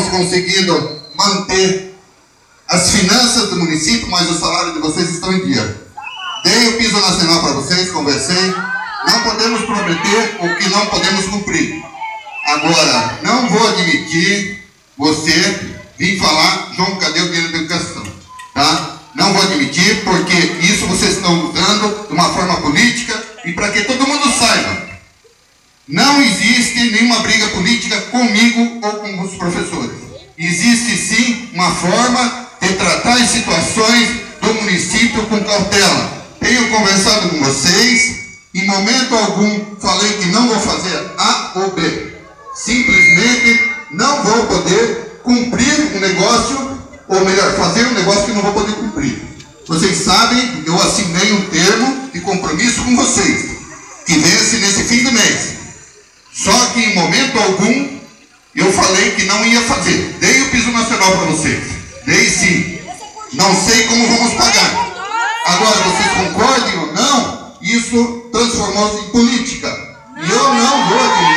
temos conseguido manter as finanças do município, mas o salário de vocês estão em dia. Dei o piso nacional para vocês, conversei. Não podemos prometer o que não podemos cumprir. Agora, não vou admitir você vir falar, João, cadê o dinheiro da educação? Tá? Não vou admitir, porque isso vocês estão usando de uma forma política e para que todo mundo saiba. Não existe nenhuma briga política comigo ou com os professores. Existe sim uma forma de tratar as situações do município com cautela. Tenho conversado com vocês, em momento algum falei que não vou fazer A ou B. Simplesmente não vou poder cumprir um negócio, ou melhor, fazer um negócio que não vou poder cumprir. Vocês sabem, eu assinei um termo de compromisso com vocês, que vence nesse fim do mês. Só que em momento algum eu falei que não ia fazer. Dei o piso nacional para vocês. Dei sim. Não sei como vamos pagar. Agora, vocês concordem ou não, isso transformou-se em política. E eu não vou admitir.